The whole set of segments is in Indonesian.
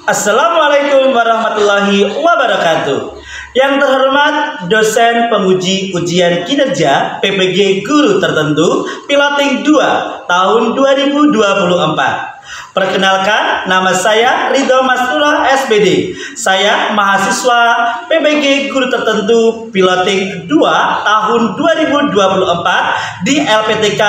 Assalamualaikum warahmatullahi wabarakatuh. Yang terhormat dosen penguji ujian kinerja PPG Guru Tertentu Piloting 2 tahun 2024. Perkenalkan, nama saya Ridho Mastura SPD. Saya mahasiswa PPG Guru Tertentu Piloting 2 tahun 2024 di LPTK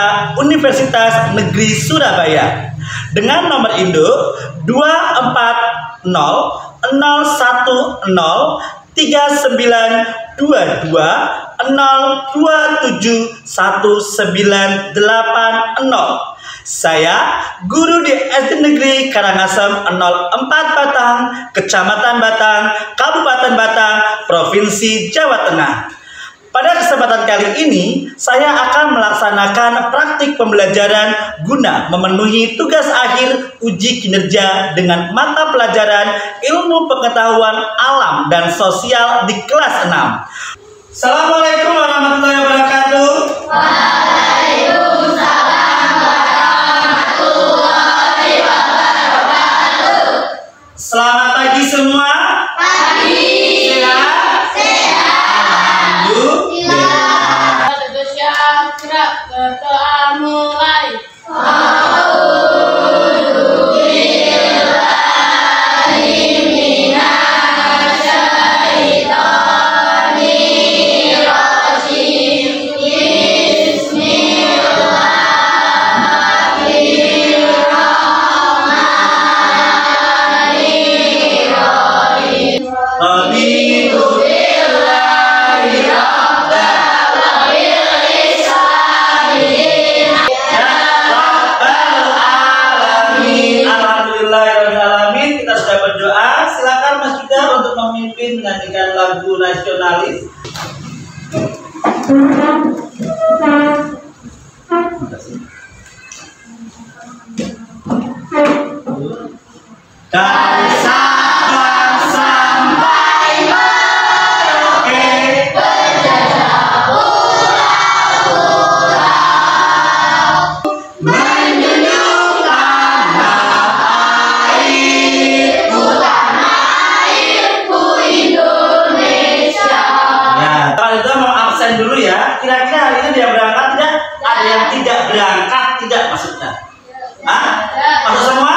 Universitas Negeri Surabaya. Dengan nomor induk 240112220271980. Saya guru di SD Negeri Karangasem 04 Batang, Kecamatan Batang, Kabupaten Batang, Provinsi Jawa Tengah. Pada kesempatan kali ini, saya akan melaksanakan praktik pembelajaran guna memenuhi tugas akhir uji kinerja dengan mata pelajaran ilmu pengetahuan alam dan sosial di kelas 6. Assalamualaikum warahmatullahi wabarakatuh. Waalaikumsalam warahmatullahi wabarakatuh. Selamat pagi semua. Pagi. Sehat? Sehat. Alhamdulillah. Gerak berdoa mulai. Kita sudah berdoa. Silakan Mas Yuda untuk memimpin menyanyikan lagu nasionalis. Dari Sabang sampai Merauke, Berjajah pulau-pulau, menjunjung tanah airku. tanah airku Indonesia. Ya, kalau itu mau absen dulu ya. Kira-kira hari ini dia berangkat tidak? Ada yang tidak berangkat tidak maksudnya? Hah? Masuk semua?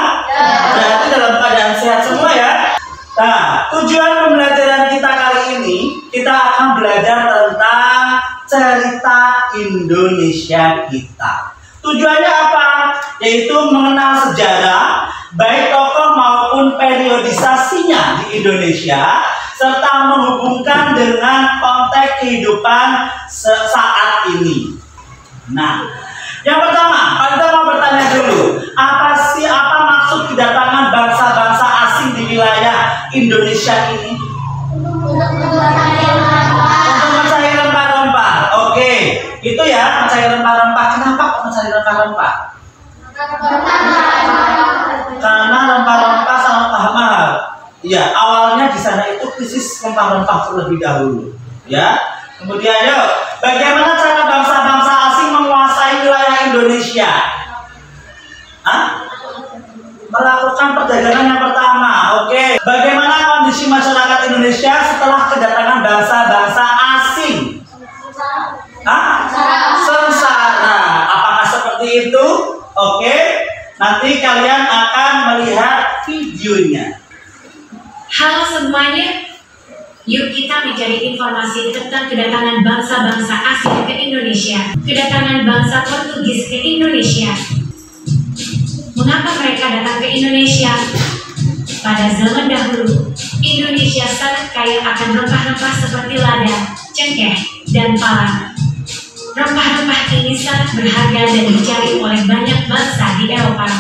Berarti dalam keadaan sehat semua ya. Nah, tujuan pembelajaran kita kali ini, kita akan belajar tentang cerita Indonesia kita. Tujuannya apa? Yaitu mengenal sejarah, baik tokoh maupun periodisasinya di Indonesia, serta menghubungkan dengan konteks kehidupan saat ini. Nah, yang pertama, kita mau bertanya dulu, apa maksud kedatangan bangsa-bangsa asing di wilayah Indonesia ini? Untuk mencari rempah-rempah. Oke, itu ya, mencari rempah-rempah. Kenapa kok mencari rempah-rempah? Karena rempah-rempah sangat mahal. Ya, awalnya di sana itu krisis rempah-rempah terlebih dahulu. Ya, kemudian yuk, bagaimana cara bangsa-bangsa asing menguasai wilayah Indonesia? Hah? Melakukan perdagangan yang pertama. Oke. Bagaimana kondisi masyarakat Indonesia setelah kedatangan bangsa-bangsa asing? Hah? Sengsara. Apakah seperti itu? Oke. Nanti kalian akan melihat videonya. Halo semuanya, yuk kita mencari informasi tentang kedatangan bangsa-bangsa asing ke Indonesia. Kedatangan bangsa Portugis ke Indonesia. Mengapa mereka datang ke Indonesia? Pada zaman dahulu, Indonesia sangat kaya akan rempah-rempah seperti lada, cengkeh, dan pala. Rempah-rempah ini sangat berharga dan dicari oleh banyak bangsa di Eropa.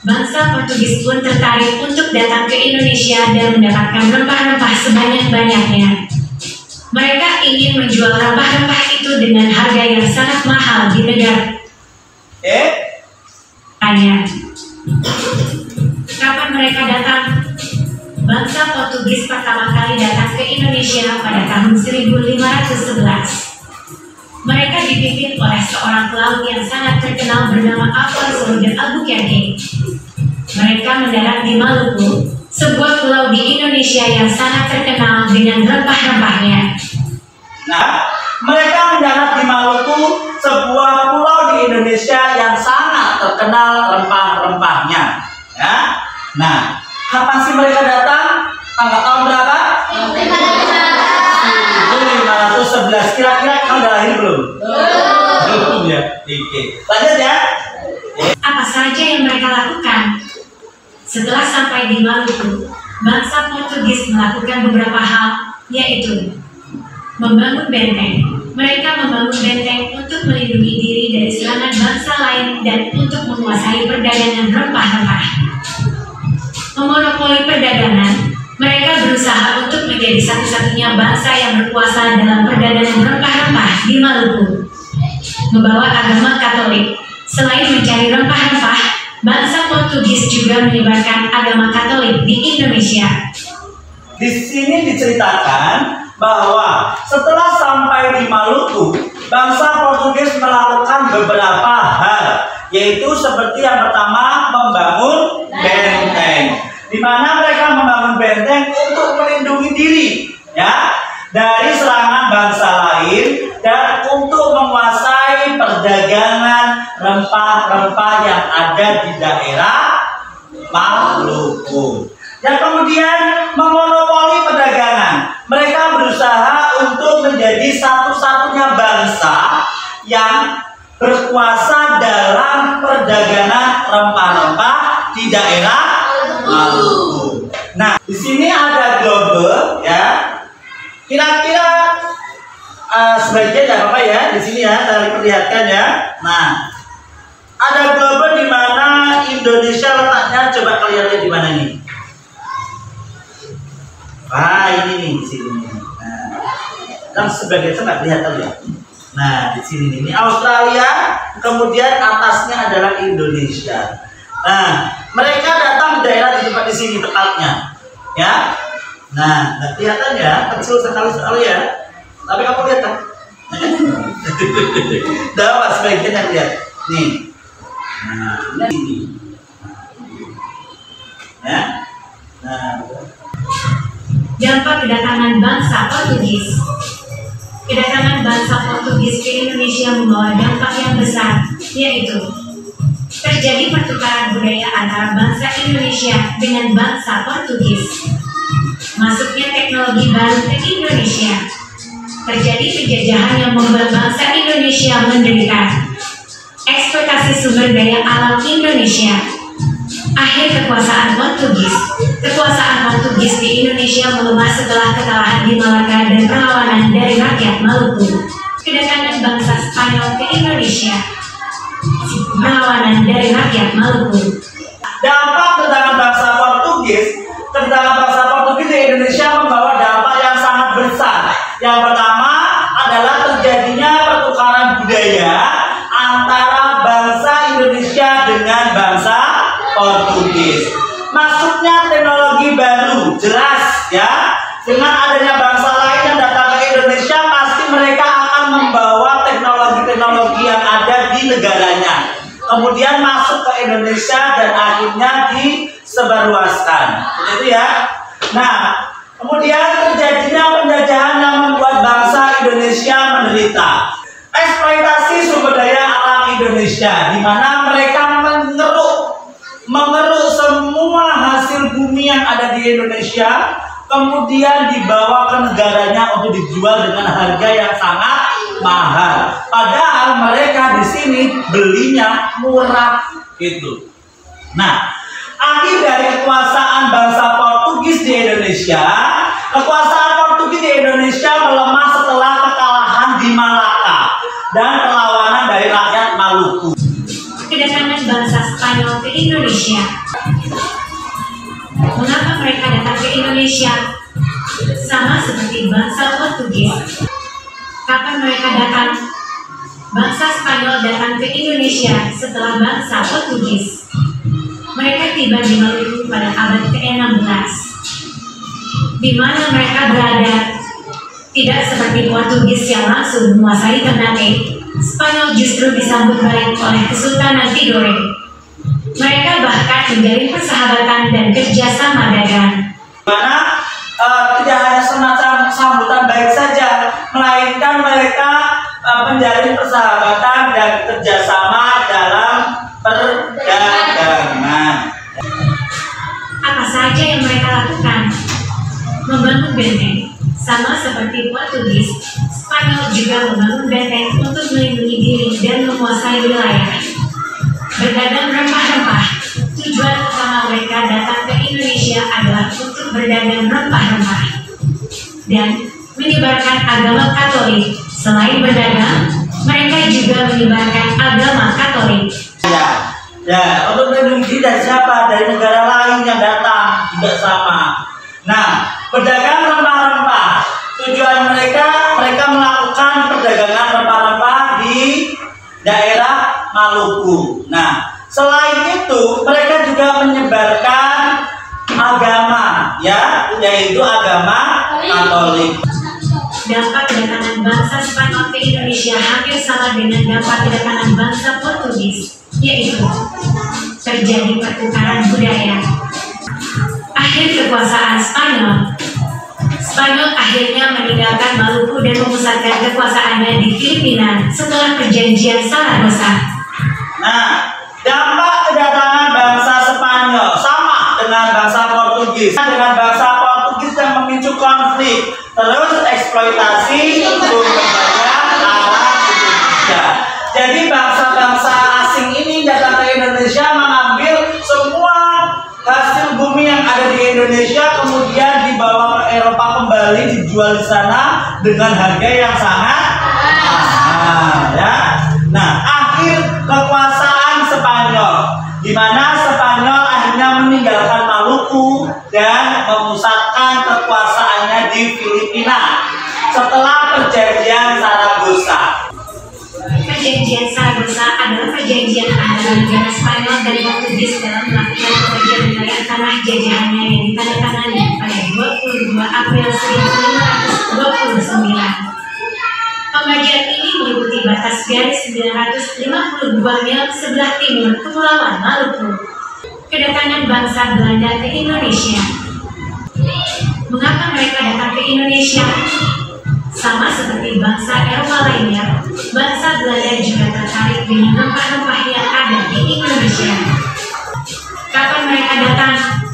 Bangsa Portugis pun tertarik untuk datang ke Indonesia dan mendapatkan rempah-rempah sebanyak-banyaknya. Mereka ingin menjual rempah-rempah itu dengan harga yang sangat mahal di negara. Tanya, kapan mereka datang? Bangsa Portugis pertama kali datang ke Indonesia pada tahun 1511. Mereka dipimpin oleh seorang pelaut yang sangat terkenal bernama Alfonso de Albuquerque. Mereka mendarat di Maluku, sebuah pulau di Indonesia yang sangat terkenal dengan rempah-rempahnya. Nah, mereka mendarat di Maluku, sebuah pulau di Indonesia yang sangat terkenal rempah-rempahnya. Ya. Nah, kapan sih mereka datang? Tanggal tahun berapa? 1511. Kira-kira kamu udah lahir belum? Belum ya. Oke. Lanjut ya. Apa saja yang mereka lakukan? Setelah sampai di Maluku, bangsa Portugis melakukan beberapa hal, yaitu membangun benteng. Mereka membangun benteng untuk melindungi diri dari serangan bangsa lain dan untuk menguasai perdagangan rempah-rempah. Memonopoli perdagangan, mereka berusaha untuk menjadi satu-satunya bangsa yang berkuasa dalam perdagangan rempah-rempah di Maluku. Membawa agama Katolik, selain mencari rempah-rempah, bangsa Portugis juga menyebarkan agama Katolik di Indonesia. Di sini diceritakan bahwa setelah sampai di Maluku, bangsa Portugis melakukan beberapa hal, yaitu seperti yang pertama membangun benteng, di mana mereka membangun benteng untuk melindungi diri, ya, dari serangan bangsa lain dan untuk menguasai perdagangan rempah-rempah yang ada di daerah Maluku. Dan kemudian memonopoli perdagangan. Mereka berusaha untuk menjadi satu-satunya bangsa yang berkuasa dalam perdagangan rempah-rempah di daerah Maluku. Nah, di sini ada globe, ya. Kira-kira sebagian ya Bapak ya, di sini ya, saya perlihatkan ya. Nah, ada globe di mana Indonesia letaknya, coba kalian lihat di mana nih? Ini nih di sini. Nah, kan sebagian saya nggak kelihatan ya. Nah, di sini ini Australia, kemudian atasnya adalah Indonesia. Nah, mereka datang di daerah di tempat di sini tepatnya, ya. Nah, nggak kelihatan ya, kecil sekali ya. Tapi kamu lihat kan? Dapat sebagian yang lihat. Nih. Nah, ini. Ya. Nah. Dampak kedatangan bangsa Portugis. Kedatangan bangsa Portugis ke Indonesia membawa dampak yang besar, yaitu terjadi pertukaran budaya antara bangsa Indonesia dengan bangsa Portugis. Masuknya teknologi baru ke Indonesia. Terjadi penjajahan yang membuat bangsa Indonesia menderita. Eksploitasi sumber daya alam Indonesia. Akhir kekuasaan Portugis. Kekuasaan Portugis di Indonesia melemah setelah kekalahan di Malaka dan perlawanan dari rakyat Maluku. Kedatangan bangsa Spanyol ke Indonesia. Perlawanan dari rakyat Maluku. Dampak kedatangan bangsa Portugis, di Indonesia membawa dampak yang sangat besar. Yang pertama adalah terjadinya pertukaran budaya antara bangsa Indonesia dengan bangsa Portugis. Masuknya teknologi baru, jelas ya. Dengan adanya bangsa lain yang datang ke Indonesia, pasti mereka akan membawa teknologi-teknologi yang ada di negaranya. Kemudian masuk ke Indonesia dan akhirnya disebarluaskan. Begitu ya. Nah, kemudian terjadinya penjajahan yang membuat bangsa Indonesia menderita. Eksploitasi sumber daya alam Indonesia, di mana mereka mengeruk semua hasil bumi yang ada di Indonesia, kemudian dibawa ke negaranya untuk dijual dengan harga yang sangat mahal. Padahal mereka di sini belinya murah gitu. Nah, akhir dari kekuasaan bangsa Portugis di Indonesia, kekuasaan Portugis di Indonesia melemah setelah kekalahan di Malaka dan perlawanan dari rakyat Maluku. Kedatangan bangsa Spanyol ke Indonesia. Mengapa mereka datang ke Indonesia? Sama seperti bangsa Portugis. Kapan mereka datang? Bangsa Spanyol datang ke Indonesia setelah bangsa Portugis. Mereka tiba di Maluku pada abad ke-16. Di mana mereka berada, tidak seperti Portugis yang langsung menguasai Ternate, Spanyol justru disambut baik oleh Kesultanan Tidore. Mereka bahkan menjalin persahabatan dan kerjasama dagang. Mana tidak hanya semacam sambutan baik saja, melainkan mereka menjalin persahabatan dan kerjasama dalam perdagangan. Apa saja yang mereka lakukan? Membangun benteng, sama seperti Portugis, Spanyol juga membangun benteng untuk melindungi diri dan menguasai wilayah. Berdagang rempah-rempah, tujuan utama mereka datang ke Indonesia adalah untuk berdagang rempah-rempah dan menyebarkan agama Katolik. Selain berdagang, mereka juga menyebarkan agama Katolik. Ya, untuk melindungi dari siapa? Dari negara lain yang datang juga sama. Nah, berdagang rempah-rempah, tujuan mereka melakukan perdagangan rempah-rempah di daerah Maluku. Nah, selain itu mereka juga menyebarkan agama, ya, yaitu agama Katolik. Dampak kedatangan bangsa Spanyol ke Indonesia hampir sama dengan dampak kedatangan bangsa Portugis, yaitu terjadi pertukaran budaya. Akhir kekuasaan Spanyol. Spanyol akhirnya meninggalkan Maluku dan memusatkan kekuasaannya di Filipina setelah perjanjian Saragossa. Nah, dampak kedatangan bangsa Spanyol sama dengan bangsa Portugis. Dengan bangsa Portugis yang memicu konflik, terus eksploitasi sumber daya alam Indonesia. Jadi bangsa-bangsa asing ini datang ke Indonesia mengambil semua hasil bumi yang ada di Indonesia, kemudian dibawa ke Eropa kembali, dijual di sana dengan harga yang sangat mahal, ya. Nah, akhir kekuasaan Spanyol, di mana Spanyol akhirnya meninggalkan Maluku dan memusatkan kekuasaannya di Filipina setelah perjanjian Saragossa. Perjanjian Saragossa adalah perjanjian antara negara Spanyol dan Portugis dalam melakukan pembagian wilayah tanah jajahannya yang ditandatangani pada 22 April 1529. Pembagian ini meliputi batas garis 952 mil sebelah timur Kepulauan Maluku. Kedatangan bangsa Belanda ke Indonesia. Mengapa mereka datang ke Indonesia? Sama seperti bangsa Eropa lainnya, bangsa Belanda juga tertarik dengan rempah-rempah yang ada di Indonesia. Kapan mereka datang?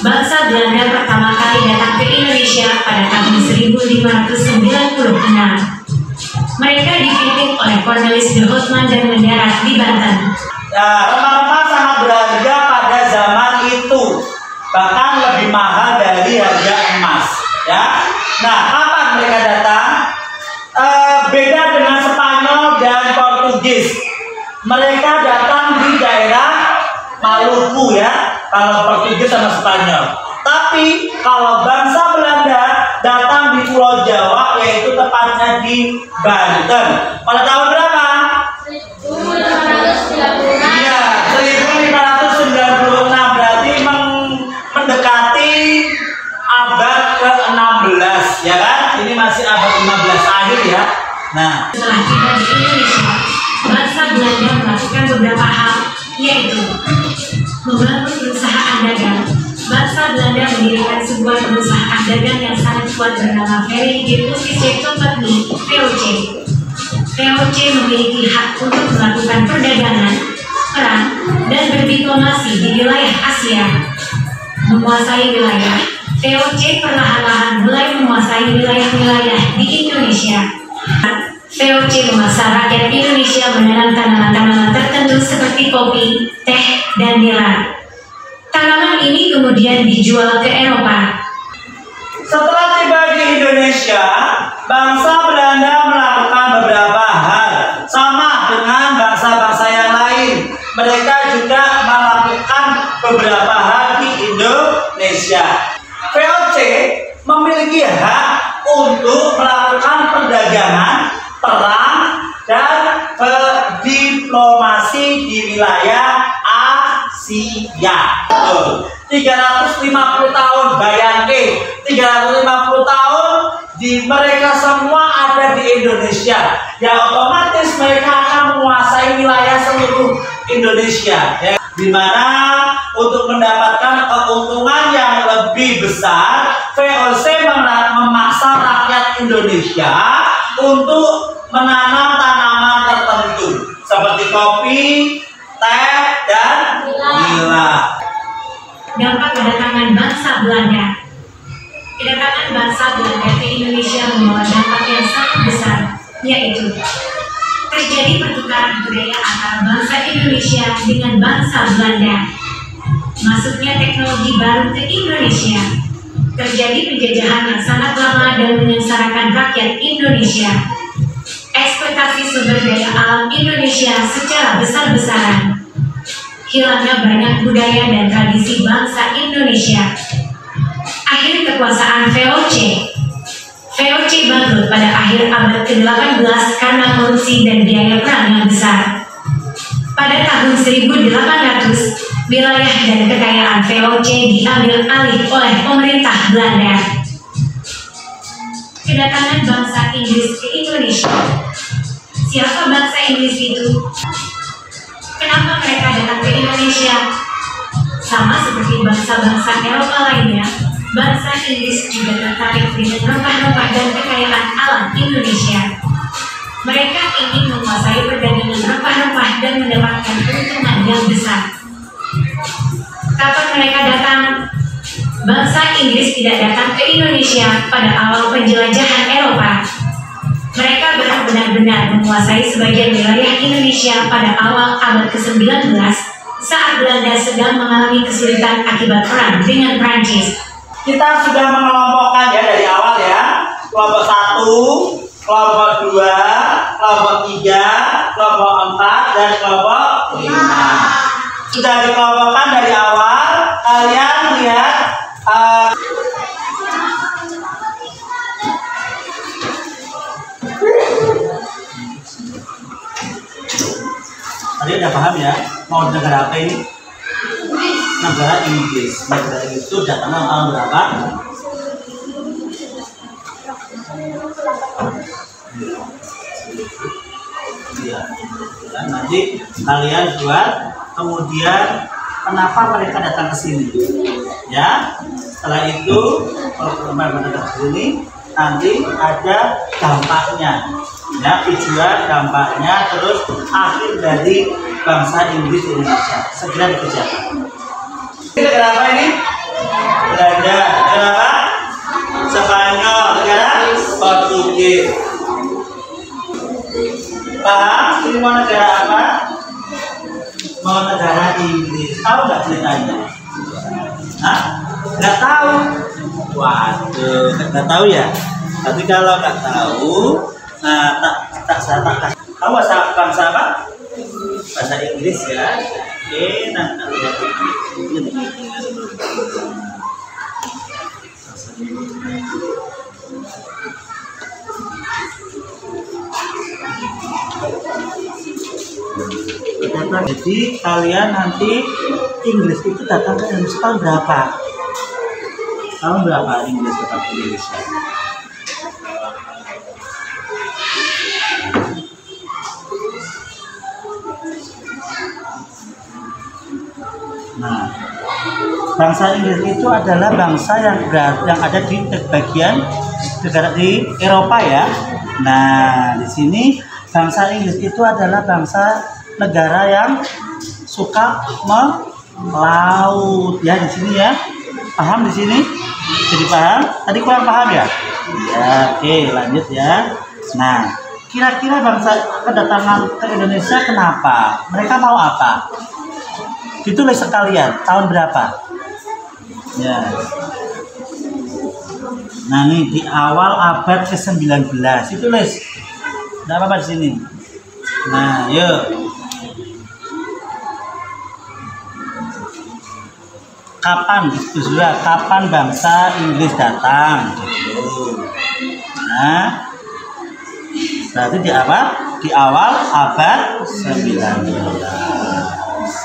Bangsa Belanda pertama kali datang ke Indonesia pada tahun 1596. Mereka dipimpin oleh Cornelis de Houtman dan mendarat di Banten. Rempah-rempah sangat berharga pada zaman itu, bahkan lebih mahal dari harga emas, ya. Nah, kapan mereka datang? Beda dengan Spanyol dan Portugis. Mereka datang di daerah Maluku, ya, kalau Portugis sama Spanyol. Tapi kalau bangsa Belanda datang di Pulau Jawa, yaitu tepatnya di Banten. Pada tahun berapa? 1596. Iya, 1596, berarti mendekati abad ke-16, ya kan? Ini masih abad 15 akhir, ya. Nah, Setelah tiba di Indonesia, bangsa Belanda melakukan beberapa hal, yaitu membangun perusahaan dagang. Bangsa Belanda mendirikan sebuah perusahaan dagang yang sangat kuat bernama Verenigde Postische Compagnie (VOC). VOC memiliki hak untuk melakukan perdagangan, perang, dan berdiplomasi di wilayah Asia. Menguasai wilayah, VOC perlahan-lahan mulai menguasai wilayah-wilayah di Indonesia. VOC memaksa rakyat Indonesia menanam tanaman-tanaman tertentu seperti kopi, teh, dan nila. Tanaman ini kemudian dijual ke Eropa. setelah tiba di Indonesia, bangsa Belanda melakukan beberapa hal sama dengan bangsa-bangsa yang lain. Mereka juga melakukan beberapa hal di Indonesia. VOC memiliki hak untuk melakukan perdagangan, perang, dan diplomasi di wilayah Asia. 350 tahun, bayangin 350 tahun di mereka semua ada di Indonesia. Ya otomatis mereka akan menguasai wilayah seluruh Indonesia, ya. di mana untuk mendapatkan keuntungan yang lebih besar, VOC memaksa rakyat Indonesia untuk menanam tanaman tertentu seperti kopi, teh, dan nila. Dampak kedatangan bangsa Belanda. Kedatangan bangsa Belanda ke Indonesia membawa dampak yang sangat besar, yaitu terjadi pertukaran budaya antara bangsa Indonesia dengan bangsa Belanda. Masuknya teknologi baru ke Indonesia. Terjadi penjajahan yang sangat lama dan menyengsarakan rakyat Indonesia. Eksploitasi sumber daya alam Indonesia secara besar-besaran. Hilangnya banyak budaya dan tradisi bangsa Indonesia. Akhir kekuasaan VOC. VOC bangkrut pada akhir abad ke-18 karena korupsi dan biaya perang yang besar. Pada tahun 1800, wilayah dan kekayaan VOC diambil alih oleh pemerintah Belanda. Kedatangan bangsa Inggris ke Indonesia. Siapa bangsa Inggris itu? Kenapa mereka datang ke Indonesia? Sama seperti bangsa-bangsa Eropa lainnya, bangsa Inggris juga tertarik dengan rempah-rempah dan kekayaan alam Indonesia. Mereka ingin menguasai perdagangan rempah-rempah dan mendapatkan keuntungan yang besar. Kapan mereka datang? Bangsa Inggris tidak datang ke Indonesia pada awal penjelajahan Eropa. Mereka baru benar-benar menguasai sebagian wilayah Indonesia pada awal abad ke-19 saat Belanda sedang mengalami kesulitan akibat perang dengan Prancis. Kita sudah mengelompokkan ya dari awal ya. Kelompok 1, kelompok 2, kelompok 3, kelompok 4, dan kelompok 5. Sudah dikelompokkan dari awal. Kalian lihat tadi udah paham ya mau negara apa ini? Negara Inggris. Negara Inggris itu datangnya tahun berapa? Ya. Nanti kalian buat kemudian kenapa mereka datang ke sini, ya. Setelah itu kalau mereka datang ke sini nanti ada dampaknya, ya, tujuan, dampaknya, terus akhir dari bangsa Inggris di Indonesia segera dikerjakan. Negara apa ini? Belanda. Negara apa? Spanyol. Negara Portugis. Paham? Ini mau negara apa? Mau negara Inggris. Tahu nggak ceritanya? Hah? Nggak tahu? Waduh, nggak tahu ya. Tapi kalau nggak tahu, nah tak kasih. Tahu bangsa apa? Bahasa Inggris ya. Oke, nanti lihat ini. Jadi kalian nanti Inggris itu datang ke Indonesia tahun berapa? Tahun berapa Inggris datang ke Indonesia? Nah, bangsa Inggris itu adalah bangsa yang ada di bagian negara di Eropa ya. Nah, di sini bangsa Inggris itu adalah bangsa negara yang suka melaut ya di sini ya. Paham di sini? Jadi paham? Tadi kurang paham ya? Ya, oke, lanjut ya. Nah, kira-kira bangsa kedatangan ke Indonesia kenapa? Mereka mau apa? Ditulis sekalian, tahun berapa? Ya. Nah, ini di awal abad ke-19. Ditulis. Tidak apa-apa di sini. Nah, yuk. Kapan bangsa Inggris datang? Nah, berarti di apa? Di awal abad 19.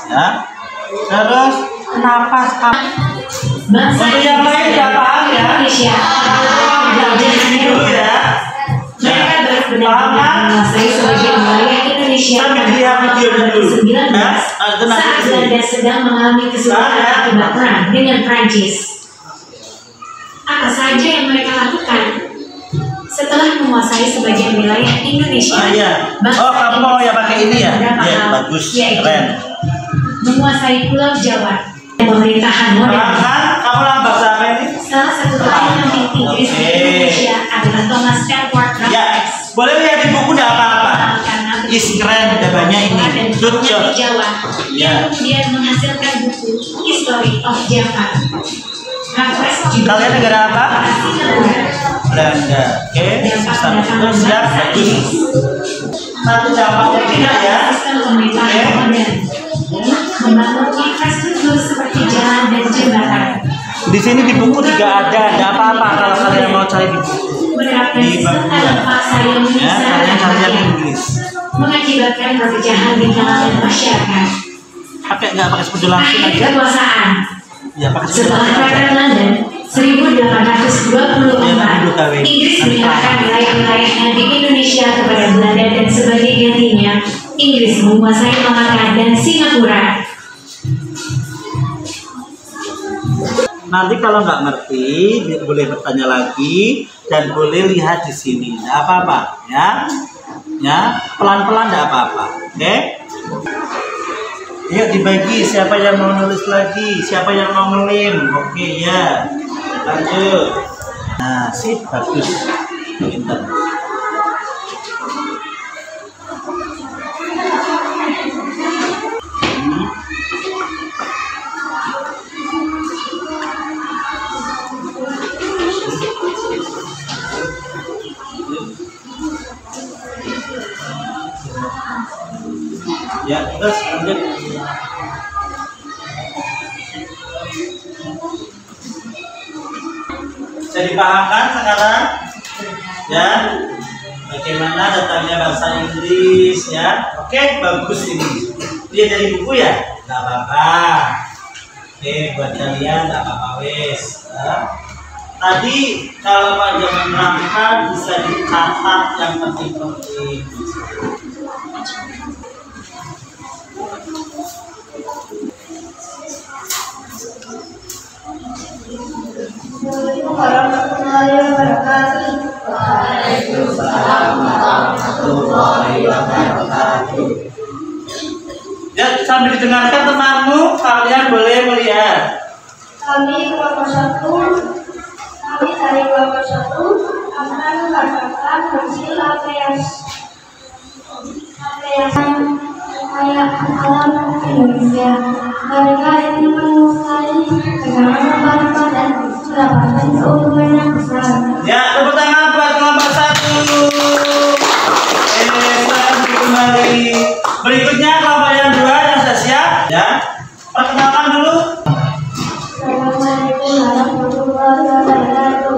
Ya. Terus kenapa untuk yang lain tidak paham ya? Indonesia. Ini dulu ya. Mereka benar-benar menguasai sebagian wilayah Indonesia pada abad ke-19 saat Belanda sedang mengalami kesulitan akibat perang dengan Prancis. Apa saja yang mereka lakukan? Setelah menguasai sebagian wilayah Indonesia, kamu mau ya pakai ini ya? Ya, bagus, keren. Menguasai Pulau Jawa dan pemerintahan modern. Kamu lambang sama ini? Salah satu pelayan penting Inggris di Indonesia adalah Thomas Edward Raffles. Ya, boleh lihat di buku tidak apa-apa. Keren, ada banyak ini. Good job. Jawa, yang kemudian menghasilkan buku History of Java. Raffles juga Kalian negara apa? Belanda. Oke, sistem itu siap, bagus. Satu dampaknya tidak ya? Sistem pemerintahan modern. Membangun infrastruktur seperti jalan dan jembatan. Di sini di buku juga ada apa-apa kalau kalian mau cari di buku. Menerapkan sistem dalam bahasa yang kalian Inggris. Mengakibatkan perpecahan di kalangan masyarakat. Nggak pakai sepeda langsung akhir aja. kekuasaan. Ya, pakai sepeda setelah langsung perang aja. London 1824, Inggris menyerahkan wilayah-wilayahnya di Indonesia kepada Belanda dan sebagai gantinya, Inggris menguasai Malaka dan Singapura. Nanti kalau nggak ngerti boleh bertanya lagi dan boleh lihat di sini. Nggak apa-apa ya. Ya, pelan-pelan nggak apa-apa. Oke? Yuk dibagi, siapa yang mau nulis lagi, siapa yang mau ngelim. Oke ya, lanjut. Nah, sip, bagus, pintar. Ya, terus lanjut. Bisa dipahamkan sekarang? Ya, bagaimana datangnya bahasa Inggris ya? Oke, bagus ini. Dia dari buku ya? Gak apa-apa. Oke, buat kalian gak apa-apa wes. Ya. Tadi kalau pada menerangkan bisa dicatat yang penting-penting. Assalamualaikum warahmatullahi wabarakatuh. Waalaikumsalam warahmatullahi wabarakatuh. Ya, sambil didengarkan temanmu, kalian boleh melihat. Kami dari kelompok 1 akan mengatakan hasil ayat alam Indonesia. Mereka ingin menguasai dengan bangsa dan mendapatkan keuntungan yang besar. Ya, tepuk tangan buat kelompok 1. Selamat kembali. Berikutnya kelompok yang 2 yang sudah siap. Ya, perkenalkan dulu. Assalamualaikum warahmatullahi wabarakatuh.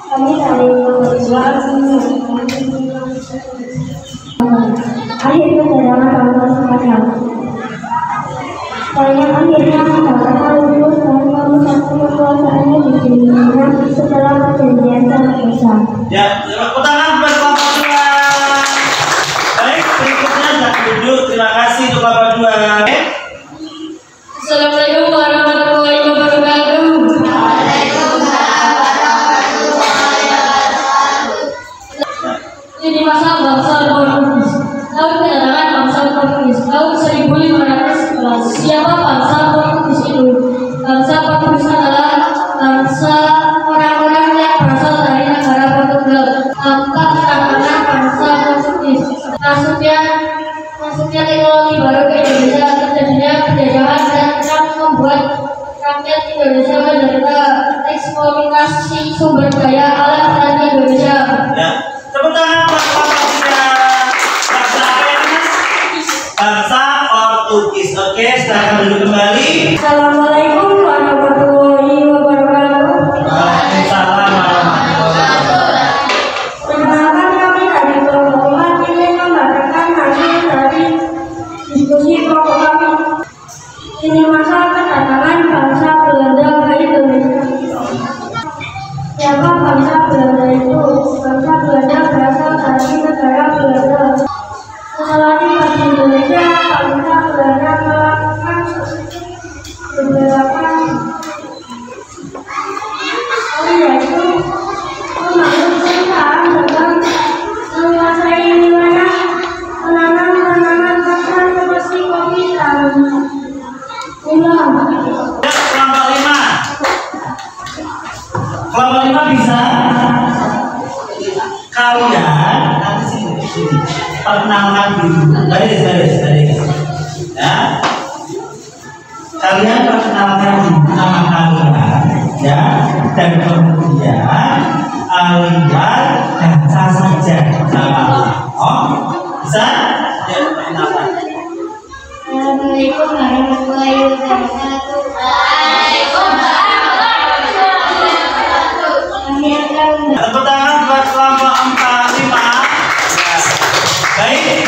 Kami dari kelompok 2 akhirnya kedatangan bangsa semacam. Saya akhirnya mendapatkan lulus dari kelompok 1 kekuasaannya di dunia setelah perjanjian Saratoga. Ya, tepuk tangan buat kelompok 2. Baik, berikutnya sudah duduk. Terima kasih untuk kelompok 2. Assalamualaikum warahmatullahi wabarakatuh. Ini masa bangsa Portugis. Tahun kedatangan bangsa Portugis tahun 1511. Siapa bangsa Portugis itu? Bangsa Portugis adalah bangsa orang-orang yang berasal dari negara Portugal. Tampak terkenal bangsa Portugis. Masuknya teknologi baru ke Indonesia, terjadinya penjajahan dan perang membuat rakyat Indonesia menderita eksploitasi sumber daya alam dan Indonesia. Ya, tepuk tangan buat kelompok 3. Bangsa apa ya, Mas? Bangsa Portugis. Oke, silakan duduk kembali. Assalamualaikum warahmatullahi wabarakatuh. Waalaikumsalam warahmatullahi wabarakatuh. Perkenalkan kami dari kelompok 4 ingin membacakan hasil dari diskusi kelompok kami. Ini masa kedatangan bangsa Belanda ke Indonesia. Siapa bangsa Belanda itu? Bangsa Belanda berasal dari negara Belanda. Setelah tiba di Indonesia, bangsa Belanda melakukan beberapa yaitu membangun perusahaan dagang, menguasai wilayah, menanam tanaman pasar seperti kopi dan gula. Kelompok 5 bisa kalian nanti sini perkenalan dulu, garis ya. Kalian perkenalkan dulu nama kalian ya, dan kemudian aliran baca saja nama. Oh, bisa? Ya, perkenalkan. Assalamualaikum warahmatullahi wabarakatuh. Tepuk tangan buat kelompok 4, 5. Baik,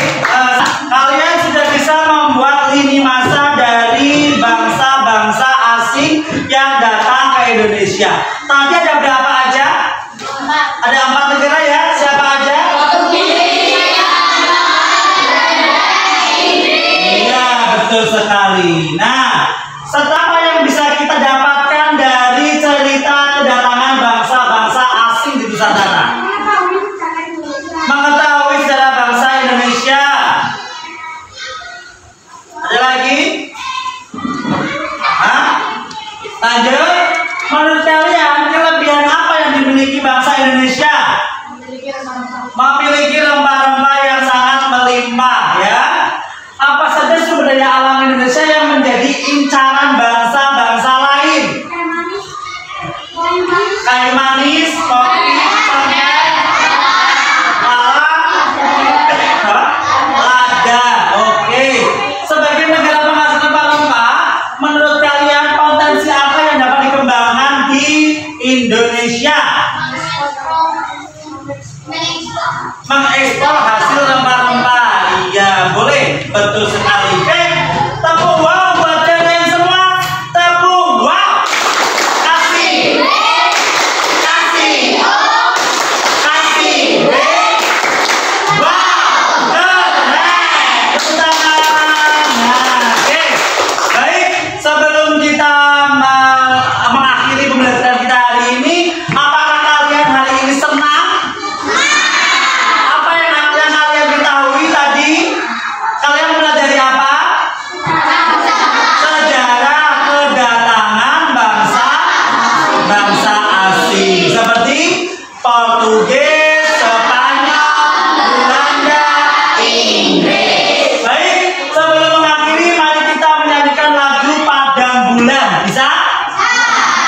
kalian sudah bisa membuat lini masa dari bangsa-bangsa asing yang datang ke Indonesia. Tadi ada berapa aja? Ada 4 negara ya. Siapa aja? Iya, betul sekali. Nah, apa yang bisa kita dapatkan dari cerita kedatangan bangsa-bangsa asing di Nusantara? Mengetahui sejarah bangsa Indonesia. Ada lagi? Hah? Lanjut. Menurut kalian kelebihan apa yang dimiliki bangsa Indonesia? Memiliki rempah-rempah yang sangat melimpah ya. Apa saja sumber daya alam Indonesia yang menjadi incaran bangsa-bangsa lain? Kayu manis, kopi, permen, lada. Oke. Sebagai negara penghasil rempah-rempah, menurut kalian potensi apa yang dapat dikembangkan di Indonesia? Mengekspor hasil rempah-rempah. Iya, boleh. Betul sekali. Oke. Tepuk wow buat kalian semua. Tepuk wow. Kasih. Wow. Keren. Tepuk tangan. Nah, oke. Baik, sebelum kita mengakhiri pembelajaran kita hari ini, apakah kalian hari ini senang? Apa yang kalian ketahui tadi? Kalian belajar apa? Sejarah kedatangan bangsa asing seperti Portugis, Spanyol, Belanda, Inggris. Baik, sebelum mengakhiri, mari kita menyanyikan lagu Padang Bulan. Bisa?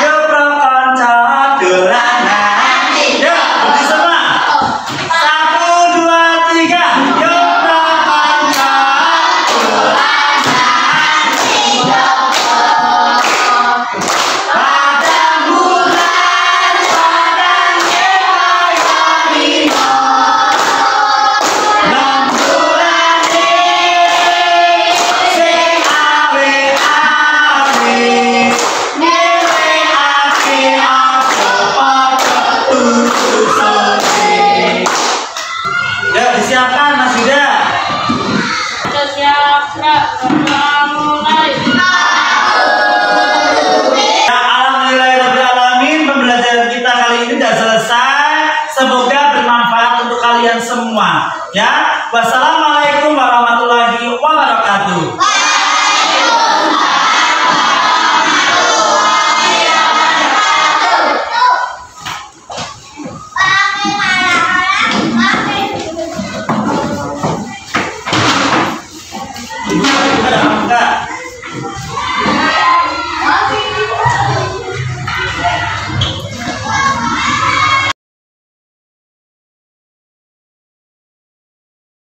Yuk, prokonco dolanan. Yuk, berdiri semua. 1, 2, 3. Yuk, prokonco dolanan. Padang bulan, padang kebayangino. Lemburane sing awe-awe. Nyelekake apa padha tutusane. Ya, disiapkan Mas Yuda. Ya, alhamdulillahirrahmanirrahim, pembelajaran kita kali ini sudah selesai. Semoga bermanfaat untuk kalian semua. Ya, wassalamualaikum warahmatullahi wabarakatuh.